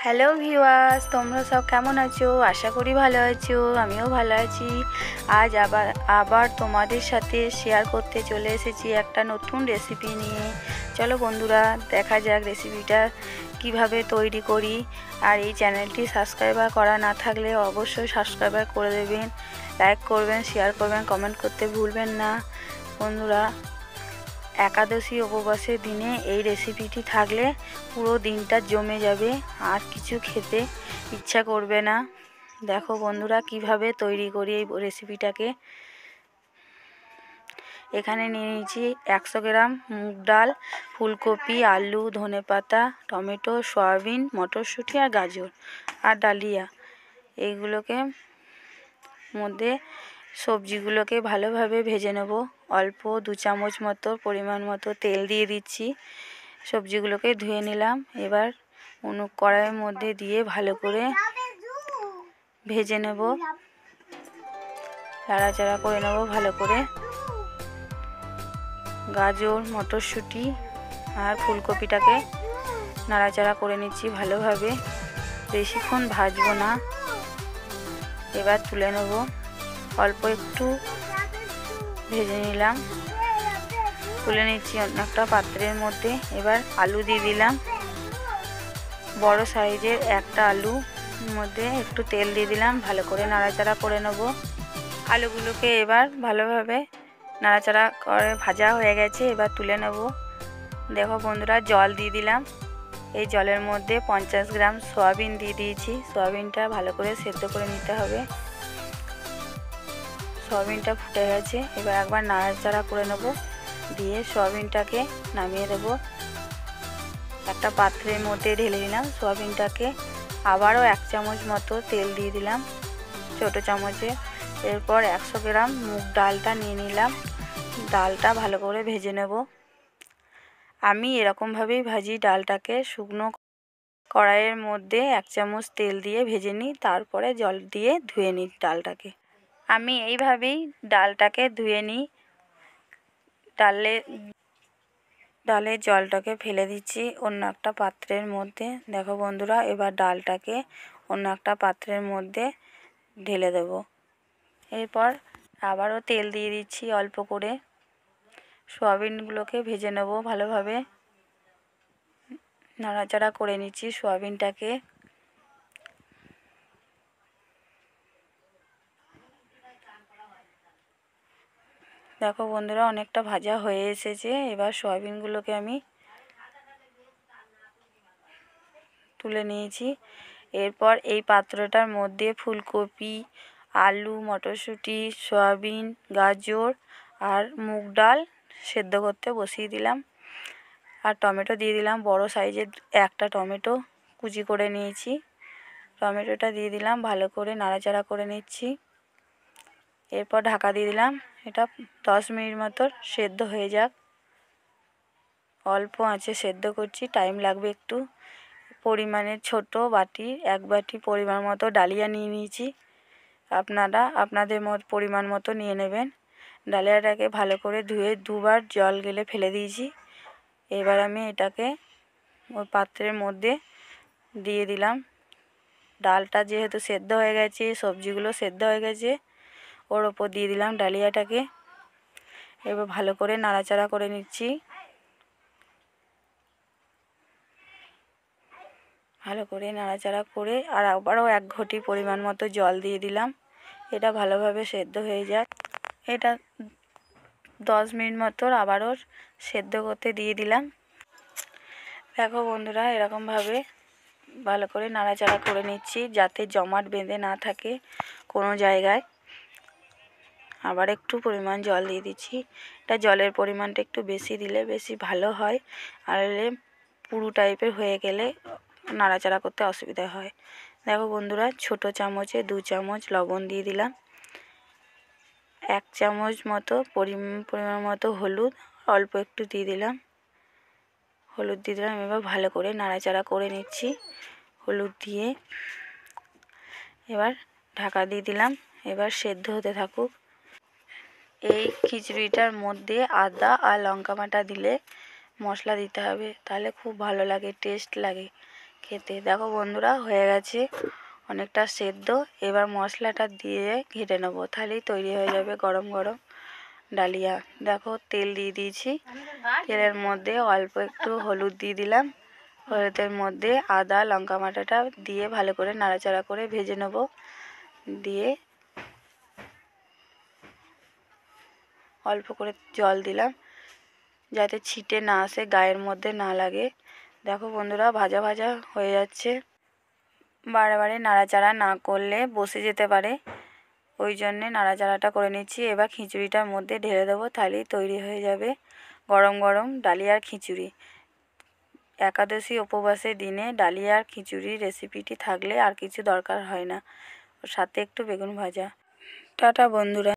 Hello viewers, তোমরা সব কেমন আছো? আশা করি ভালো আছো। আমিও ভালো আছি। আজ আবার তোমাদের সাথে শেয়ার করতে চলে এসেছি একটা নতুন রেসিপি নিয়ে। চলো বন্ধুরা, দেখা যাক রেসিপিটা কিভাবে তৈরি করি। আর এই চ্যানেলটি সাবস্ক্রাইবার করা না থাকলে অবশ্যই সাবস্ক্রাইবার করে দেবেন, লাইক করবেন, শেয়ার করবেন, কমেন্ট করতে ভুলবেন না বন্ধুরা। একাদশী উপবাসের দিনে এই রেসিপিটি থাকলে পুরো দিনটা জমে যাবে, আর কিছু খেতে ইচ্ছা করবে না। দেখো বন্ধুরা কিভাবে তৈরি করি এই রেসিপিটাকে। এখানে নিয়ে নিয়েছি 100 গ্রাম মুগ ডাল, ফুলকপি, আলু, ধনেপাতা, টমেটো, সয়াবিন, মটরশুঁটি আর গাজর আর ডালিয়া। এইগুলোকে মধ্যে সবজিগুলোকে ভালোভাবে ভেজে নেব। অল্প 2 চামচ মতো পরিমাণ মতো তেল দিয়ে দিচ্ছি। সবজিগুলোকে ধুয়ে নিলাম। এবার কড়াইয়ের মধ্যে দিয়ে ভালো করে ভেজে নেব, নাড়াচাড়া করে নেব ভালো করে। গাজর, মটরশুঁটি আর ফুলকপিটাকে নাড়াচাড়া করে নিচ্ছি ভালোভাবে, বেশিক্ষণ ভাজবো না। এবার তুলে নেব, অল্প একটু ভেজে নিলাম, তুলে নিচ্ছি অন্য একটা পাত্রের মধ্যে। এবার আলু দিয়ে দিলাম, বড় সাইজের একটা আলু, মধ্যে একটু তেল দিয়ে দিলাম, ভালো করে নাড়াচাড়া করে নেব আলুগুলোকে। এবার ভালোভাবে নাড়াচাড়া করে ভাজা হয়ে গেছে, এবার তুলে নেব। দেখো বন্ধুরা, জল দিয়ে দিলাম। এই জলের মধ্যে 50 গ্রাম সয়াবিন দিয়ে দিয়েছি। সয়াবিনটা ভালো করে সেদ্ধ করে নিতে হবে। সয়াবিনটা ফুটে গেছে, এবার একবার নাড়াচাড়া করে নেব, দিয়ে সয়াবিনটাকে নামিয়ে দেব। একটা পাত্রের মধ্যে ঢেলে দিলাম সয়াবিনটাকে। আবারও 1 চামচ মতো তেল দিয়ে দিলাম, ছোটো চামচে। এরপর 100 গ্রাম মুগ ডালটা নিয়ে নিলাম। ডালটা ভালো করে ভেজে নেব। আমি এরকমভাবেই ভাজি ডালটাকে। শুকনো কড়াইয়ের মধ্যে 1 চামচ তেল দিয়ে ভেজে নিই, তারপরে জল দিয়ে ধুয়ে নিই ডালটাকে। আমি এইভাবেই ডালটাকে ধুয়ে নিই। ডালের জলটাকে ফেলে দিচ্ছি অন্য একটা পাত্রের মধ্যে। দেখো বন্ধুরা, এবার ডালটাকে অন্য একটা পাত্রের মধ্যে ঢেলে দেব। এরপর আবারও তেল দিয়ে দিচ্ছি অল্প করে। সয়াবিনগুলোকে ভেজে নেব ভালোভাবে, নাড়াচাড়া করে নিচ্ছি সয়াবিনটাকে। দেখো বন্ধুরা, অনেকটা ভাজা হয়ে এসেছে। এবার সয়াবিনগুলোকে আমি তুলে নিয়েছি। এরপর এই পাত্রটার মধ্যে ফুলকপি, আলু, মটরশুঁটি, সয়াবিন, গাজর আর মুগ ডাল সেদ্ধ করতে বসিয়ে দিলাম। আর টমেটো দিয়ে দিলাম, বড় সাইজের একটা টমেটো কুচি করে নিয়েছি। টমেটোটা দিয়ে দিলাম, ভালো করে নাড়াচাড়া করে নিচ্ছি। এরপর ঢাকা দিয়ে দিলাম, এটা 10 মিনিট মতো সেদ্ধ হয়ে যাক। অল্প আঁচে সেদ্ধ করছি, টাইম লাগবে একটু। পরিমাণের ছোট বাটি 1 বাটি পরিমাণ মতো ডালিয়া নিয়ে নিয়েছি। আপনারা আপনাদের পরিমাণ মতো নিয়ে নেবেন। ডালিয়াটাকে ভালো করে ধুয়ে 2 বার জল গেলে ফেলে দিয়েছি। এবার আমি এটাকে ওই পাত্রের মধ্যে দিয়ে দিলাম। ডালটা যেহেতু সেদ্ধ হয়ে গেছে, সবজিগুলো সেদ্ধ হয়ে গেছে, ওর ওপর দিয়ে দিলাম ডালিয়াটাকে। এবার ভালো করে নাড়াচাড়া করে নিচ্ছি। ভালো করে নাড়াচাড়া করে আর আবারও 1 ঘটি পরিমাণ মতো জল দিয়ে দিলাম। এটা ভালোভাবে সেদ্ধ হয়ে যায়। এটা 10 মিনিট মতো আবারও সেদ্ধ করতে দিয়ে দিলাম। দেখো বন্ধুরা, এরকমভাবে ভালো করে নাড়াচাড়া করে নিচ্ছি, যাতে জমাট বেঁধে না থাকে কোনো জায়গায়। আবার একটু পরিমাণ জল দিয়ে দিচ্ছি। এটা জলের পরিমাণটা একটু বেশি দিলে বেশি ভালো হয়, আর পুরু টাইপের হয়ে গেলে নাড়াচাড়া করতে অসুবিধা হয়। দেখো বন্ধুরা, ছোট চামচে 2 চামচ লবণ দিয়ে দিলাম। 1 চামচ মতো পরিমাণ মতো হলুদ অল্প একটু দিয়ে দিলাম। হলুদ দিয়ে দিলাম। এবার ভালো করে নাড়াচাড়া করে নিচ্ছি হলুদ দিয়ে। এবার ঢাকা দিয়ে দিলাম। এবার সেদ্ধ হতে থাকুক। এই খিচুড়িটার মধ্যে আদা আর লঙ্কা বাটা দিলে মশলা দিতে হবে, তাহলে খুব ভালো লাগে, টেস্ট লাগে খেতে। দেখো বন্ধুরা হয়ে গেছে অনেকটা সেদ্ধ। এবার মশলাটা দিয়ে ঘেটে নেবো, তাহলেই তৈরি হয়ে যাবে গরম গরম ডালিয়া। দেখো তেল দিয়ে দিয়েছি, তেলের মধ্যে অল্প একটু হলুদ দিয়ে দিলাম। হলুদের মধ্যে আদা লঙ্কা বাটাটা দিয়ে ভালো করে নাড়াচাড়া করে ভেজে নেব। দিয়ে অল্প করে জল দিলাম যাতে ছিটে না আসে, গায়ের মধ্যে না লাগে। দেখো বন্ধুরা ভাজা ভাজা হয়ে যাচ্ছে। বারে বারে নাড়াচাড়া না করলে বসে যেতে পারে, ওই জন্যে নাড়াচাড়াটা করে নিচ্ছি। এবার খিচুড়িটার মধ্যে ঢেলে দেবো, তাহলেই তৈরি হয়ে যাবে গরম গরম ডালিয়ার খিচুড়ি। একাদশী উপবাসের দিনে ডালিয়ার খিচুড়ি রেসিপিটি থাকলে আর কিছু দরকার হয় না, ওর সাথে একটু বেগুন ভাজা। টাটা বন্ধুরা।